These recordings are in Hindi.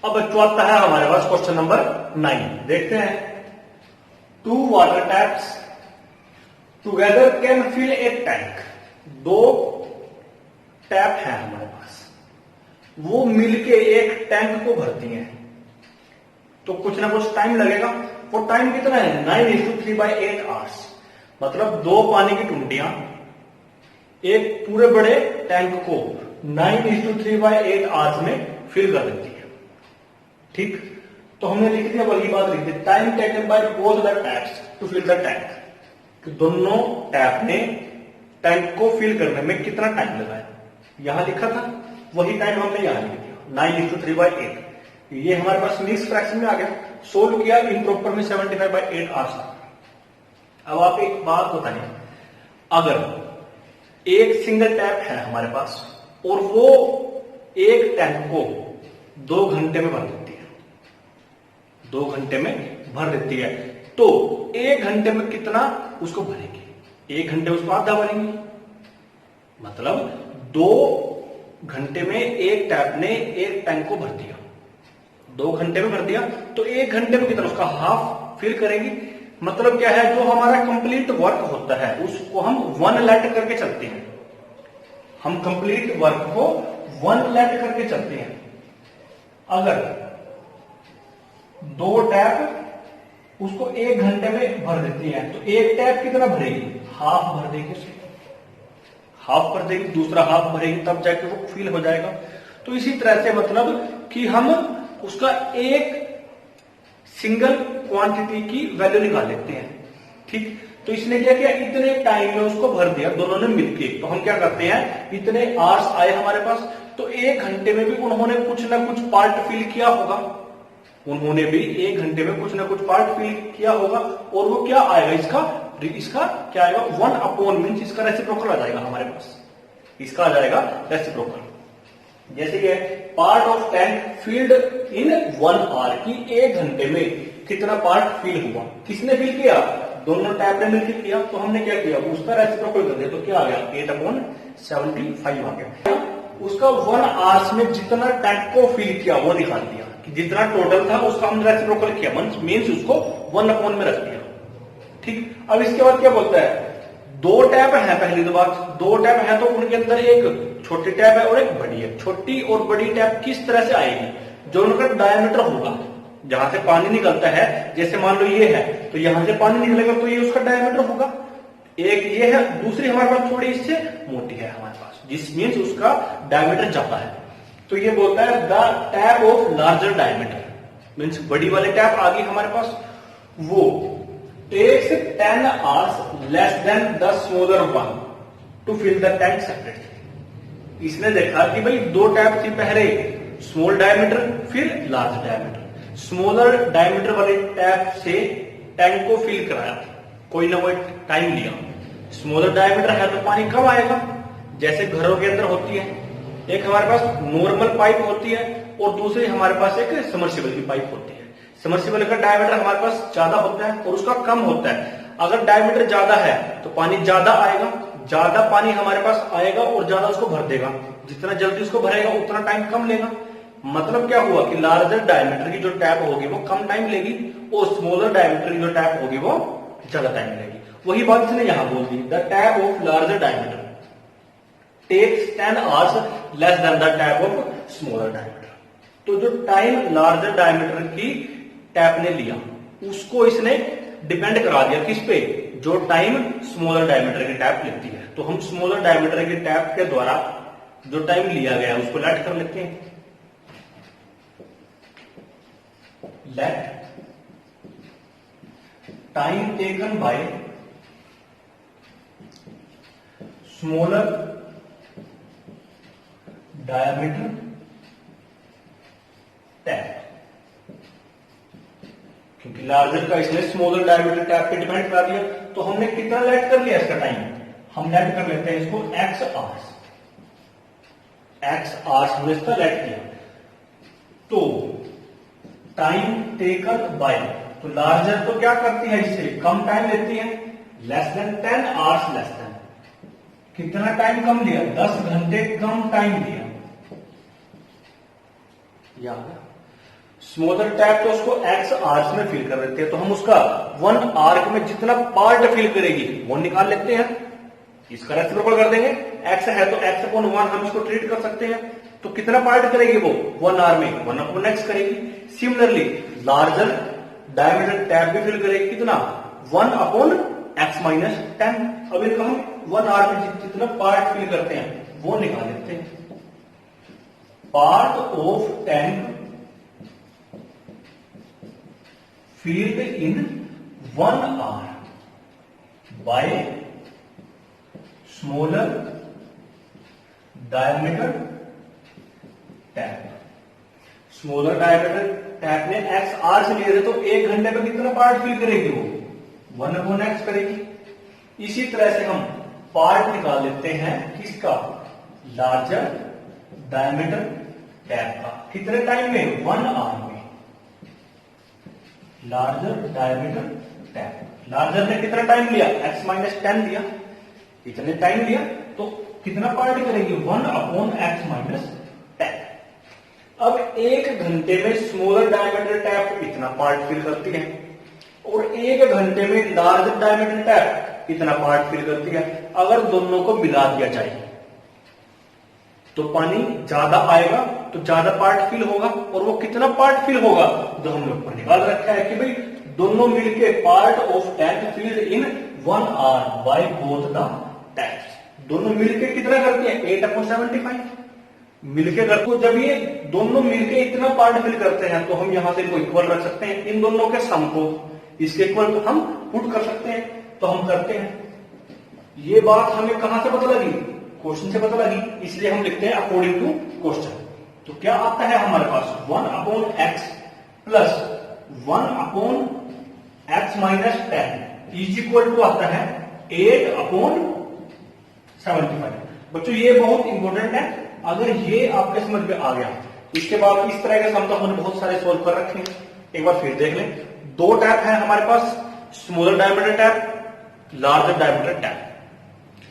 अब चौथा है हमारे पास क्वेश्चन नंबर 9, देखते हैं। 2 water taps together can fill a tank. 2 tap है हमारे पास, वो मिलके एक टैंक को भरती हैं, तो कुछ ना कुछ टाइम लगेगा। वो टाइम कितना है? 9:3/8 आवर्स। मतलब 2 पानी की टुंटियां एक पूरे बड़े टैंक को 9:3/8 आवर्स में फिल कर देती है। ठीक, तो हमने लिख दिया, वही बात लिख दी, time taken by both the taps to fill the tank. कि दोनों टैप ने टैंक को फिल करने में कितना टाइम लगाया, यहां लिखा था, वही टाइम हमने यहां लिख दिया 9:3/8। ये हमारे पास मिक्स फ्रैक्शन में आ गया। सोल्व किया इम्प्रॉपर में 75/8 आवर्स। अब आप एक बात बताइए, अगर एक सिंगल टैप है हमारे पास और वो एक टैंक को 2 घंटे में भर देती है, 2 घंटे में भर देती है, तो 1 घंटे में कितना उसको भरेगी? 1 घंटे उसको आधा भरेंगे। मतलब 2 घंटे में एक टैप ने एक टैंक को भर दिया, 2 घंटे में भर दिया, तो 1 घंटे में कितना उसका हाफ फिल करेगी। मतलब क्या है, जो हमारा कंप्लीट वर्क होता है उसको हम 1 लेट करके चलते हैं। हम कंप्लीट वर्क को 1 लेट करके चलते हैं। अगर 2 टैप उसको 1 घंटे में भर देती है, तो एक टैप कितना भरेगी? हाफ भर देगी, उसे हाफ भर देगी, दूसरा हाफ भरेगी, तब जाके वो फिल हो जाएगा। तो इसी तरह से मतलब कि हम उसका एक सिंगल क्वांटिटी की वैल्यू निकाल लेते हैं। ठीक, तो इसने क्या किया, इतने टाइम में उसको भर दिया दोनों ने मिलके। तो हम क्या करते हैं, इतने आवर्स आए हमारे पास, तो 1 घंटे में भी उन्होंने कुछ ना कुछ पार्ट फिल किया होगा, उन्होंने भी 1 घंटे में कुछ ना कुछ पार्ट फिल किया होगा। और वो क्या आएगा, इसका क्या आएगा, 1 मीन्स इसका रेसिप्रोकल आ जाएगा हमारे पास, इसका आ जाएगा रेसिप्रोकल। जैसे ये part of tank filled in 1 hour, की 1 घंटे में कितना पार्ट फिल हुआ, किसने फिल किया? दोनों टैप ने मिलकर किया। तो हमने क्या किया, उसका रेसिप्रोकल कर दिया, तो क्या आ गया, 8/75 आ गया। उसका 1 आवर्स में जितना टैंक को फिल किया वो निकाल दिया, कि जितना टोटल था उसका हमने रेसिप्रोकल किया, मीन्स उसको 1 में रख दिया। ठीक, अब इसके बाद क्या बोलता है, 2 टैप है, पहली तो बात 2 टैप है, तो उनके अंदर एक छोटी टैप है और एक बड़ी है। छोटी और बड़ी टैप किस तरह से आएगी, जो उनका डायमीटर होगा, जहां से पानी निकलता है, जैसे मान लो ये है, तो यहां से पानी निकलेगा, तो ये उसका डायमीटर होगा। एक ये है, दूसरी हमारे पास थोड़ी इससे मोटी है हमारे पास, जिस मीन्स उसका डायमीटर ज्यादा है। तो ये बोलता है the tap of larger diameter, means बड़ी वाली टैप आ गई हमारे पास, वो takes 10 hours less than the smaller one to fill the tank separately। इसने देखा कि भाई 2 टैप थी, पहले स्मॉल डायमीटर फिर लार्ज डायमीटर। स्मॉलर डायमीटर वाले टैप से टैंक को फिल कराया, कोई ना कोई टाइम लिया। स्मॉलर डायमीटर है तो पानी कम आएगा, जैसे घरों के अंदर होती है, एक हमारे पास नॉर्मल पाइप होती है और दूसरी हमारे पास एक सबमर्सिबल की पाइप होती है। सबमर्सिबल का डायमीटर हमारे पास ज्यादा होता है और उसका कम होता है। अगर डायमीटर ज्यादा है तो पानी ज्यादा आएगा, ज्यादा पानी हमारे पास आएगा और ज्यादा उसको भर देगा। जितना जल्दी उसको भरेगा उतना टाइम कम लेगा। मतलब क्या हुआ कि लार्जर डायमीटर की जो टैप होगी वो कम टाइम लेगी और स्मॉलर डायमीटर की जो टैप होगी वो ज्यादा टाइम लेगी। वही बात इसने यहां बोल दी, the tap of larger diameter takes 10 hours less than the tap of smaller diameter. तो जो टाइम लार्जर डायमीटर की टैप ने लिया उसको इसने डिपेंड करा दिया किस पे, जो टाइम स्मॉलर डायमीटर की टैप लेती है। तो हम स्मॉलर डायमीटर की टैप के द्वारा जो टाइम लिया गया उसको लेट कर लेते हैं। Let time taken by smaller diameter tap, क्योंकि लार्जर का इसने स्मॉलर डायमीटर टैप पे डिपेंड करा दिया। तो हमने कितना लेट कर लिया इसका टाइम, हम लेट कर लेते हैं इसको x आवर्स। x आवर्स हमने इसका लेट किया। तो टाइम टेकन बाय, तो लार्जर तो क्या करती है, इससे कम टाइम लेती है, less than 10 hours less then, कितना टाइम कम लिया, 10 घंटे कम टाइम लिया। स्मॉलर टैप तो उसको एक्स आर्च में फिल कर देते हैं, तो हम उसका 1 आर्क में जितना पार्ट फिल करेगी वो निकाल लेते हैं। इसका रेसिप्रोकल कर देंगे, एक्स है तो एक्स अपॉन 1 हम इसको ट्रीट कर सकते हैं। तो कितना पार्ट करेगी वो 1 आर में 1 अपॉन एक्स करेगी। सिमिलरली लार्जर डायमीटर टैप भी फिल करेगी कितना 1 अपॉन एक्स माइनस 10। अब इनका हम 1 आर में जितना पार्ट फिल करते हैं वो निकाल लेते हैं। Part of tank filled in 1 hour by smaller diameter tap। Smaller diameter tap ने एक्स आर से लिए थे, तो 1 घंटे में कितना पार्ट फिल करेगी वो 1 अपॉन एक्स करेगी। इसी तरह से हम पार्ट निकाल लेते हैं किसका लार्जर डायमीटर टैप का। कितने टाइम में 1 आवर में। लार्जर डायमीटर टैप, लार्जर ने कितना टाइम लिया x माइनस 10 लिया, इतने टाइम लिया तो कितना पार्ट करेगी 1 अपॉन एक्स माइनस 10। अब 1 घंटे में स्मॉलर डायमीटर टैप इतना पार्ट फिल करती है और 1 घंटे में लार्जर डायमीटर टैप इतना पार्ट फिल करती है। अगर दोनों को मिला दिया जाए तो पानी ज्यादा आएगा तो ज्यादा पार्ट फिल होगा, और वो कितना पार्ट फिल होगा जो हमने ऊपर निकाल रखा है कि भाई दोनों मिलके part of tank filled in 1 hour by both the taps. दोनों मिलके कितना करती है 8/75 मिलके करते हैं। जब ये दोनों मिलके इतना पार्ट फिल करते हैं तो हम यहां से इनको इक्वल रख सकते हैं, इन दोनों के सम को इसके इक्वल हम पुट कर सकते हैं, तो हम करते हैं। ये बात हमें कहां से पता लगी, क्वेश्चन से पता लगी, इसलिए हम लिखते हैं अकॉर्डिंग टू क्वेश्चन। तो क्या आता है हमारे पास 1 upon X plus 1 upon X minus 10 is equal to आता है 8 अपॉन 75। बच्चों ये बहुत इंपॉर्टेंट है, अगर ये आपके समझ में आ गया इसके बाद इस तरह के सम तो हमने बहुत सारे सोल्व कर रखे हैं। एक बार फिर देख लें, 2 टैप है हमारे पास, smaller diameter tap, larger diameter tap.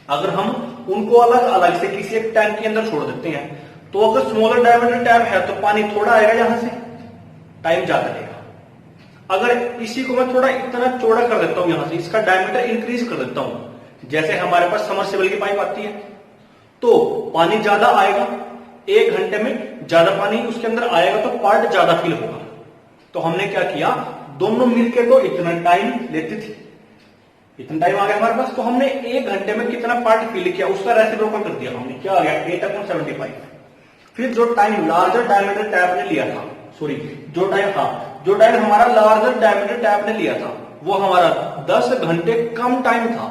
अगर हम उनको अलग अलग से किसी एक टैंक के अंदर छोड़ देते हैं तो अगर स्मॉलर डायमीटर टैप है तो पानी थोड़ा आएगा यहां से, टाइम ज्यादा लगेगा। अगर इसी को मैं थोड़ा इतना चौड़ा कर देता हूं यहां से, इसका डायमीटर इंक्रीज कर देता हूं, जैसे हमारे पास समरसेबल की पाइप आती है, तो पानी ज्यादा आएगा, 1 घंटे में ज्यादा पानी उसके अंदर आएगा तो पार्ट ज्यादा फिल होगा। तो हमने क्या किया, दोनों मिलकर तो इतना टाइम लेती थी, इतना टाइम आ गया हमारे पास, तो हमने 1 घंटे में कितना पार्ट फिल किया उसका रेसिप्रोकल कर दिया हमने, क्या आ गया 8/75। फिर जो टाइम लार्जर डायमीटर टैप ने लिया था, सॉरी जो टाइम हमारा लार्जर डायमीटर टैप ने लिया था वो हमारा 10 घंटे कम टाइम था,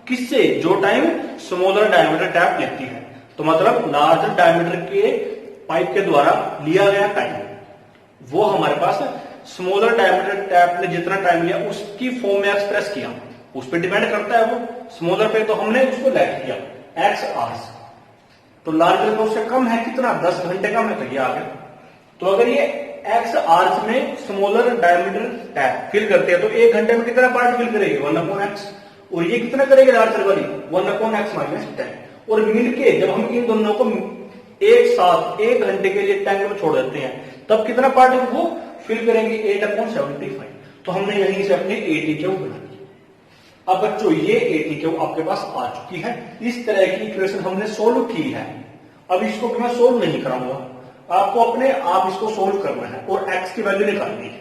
किससे, जो टाइम स्मॉलर डायमीटर टैप लेती है। तो मतलब लार्जर डायमीटर के पाइप के द्वारा लिया गया टाइम वो हमारे पास स्मॉलर डायमीटर टैप ने जितना टाइम लिया उसकी फॉर्म में एक्सप्रेस किया, उस पर डिपेंड करता है वो स्मॉलर पे, तो हमने उसको लेट किया एक्स आवर्स। तो लार्जर तो उससे कम है, कितना 10 घंटे कम है, तो ये आ गया। तो अगर ये एक्स आवर्स में स्मॉलर डायमीटर टैप फिल करते हैं तो 1 घंटे में कितना पार्ट फिल करेगी 1 अपॉन एक्स, और ये कितना करेगी लार्जर वाली 1 अपॉन एक्स माइनस 10। और मिलके जब हम इन दोनों को एक साथ 1 घंटे के लिए टैंक में छोड़ देते हैं तब कितना पार्ट वो फिल करेंगे 8/75। तो हमने यहीं से अपनी 80 क्यूब बना दी। अब बच्चों ये 80 क्यूब आपके पास आ चुकी है, इस तरह की इक्वेशन हमने सोल्व की है। अब इसको मैं सोल्व नहीं कराऊंगा, आपको अपने आप इसको सोल्व करना है और x की वैल्यू निकालनी है।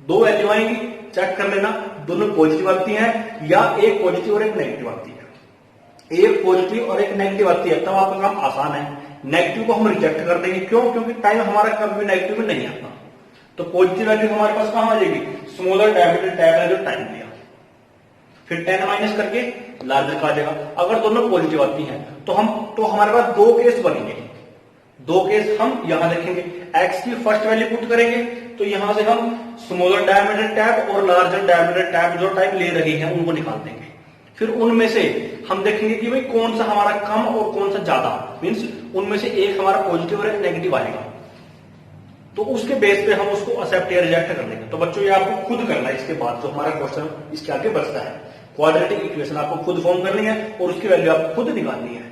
2 वैल्यू आएंगी, चेक कर लेना दोनों पॉजिटिव आती है या एक पॉजिटिव और एक नेगेटिव आती है। एक पॉजिटिव और एक नेगेटिव आती है तब आपका काम आसान है, नेगेटिव को हम रिजेक्ट कर देंगे, क्यों, क्योंकि टाइम हमारा कभी भी नेगेटिव में नहीं आता। तो पॉजिटिव वैल्यू हमारे पास कहां आ जाएगी, स्मॉलर डायमीटर टैप ने जो टाइम दिया, फिर 10 माइनस करके लार्जर का आ जाएगा। अगर दोनों पॉजिटिव आती हैं तो हमारे पास 2 केस बनेंगे। 2 केस हम यहां देखेंगे, x की फर्स्ट वैल्यू पुट करेंगे तो यहां से हम स्मॉलर डायमीटर टैप और लार्जर डायमीटर टैप जो टाइम ले रही है उनको निकाल देंगे। फिर उनमें से हम देखेंगे कि भाई कौन सा हमारा कम और कौन सा ज्यादा, मीन्स उनमें से एक हमारा पॉजिटिव और एक नेगेटिव आएगा, तो उसके बेस पे हम उसको एक्सेप्ट या रिजेक्ट कर देंगे। तो बच्चों ये आपको खुद करना है, इसके बाद जो हमारा क्वेश्चन इसके आगे बचता है, क्वाड्रेटिक इक्वेशन आपको खुद फॉर्म करनी है और उसकी वैल्यू आपको खुद निकालनी है।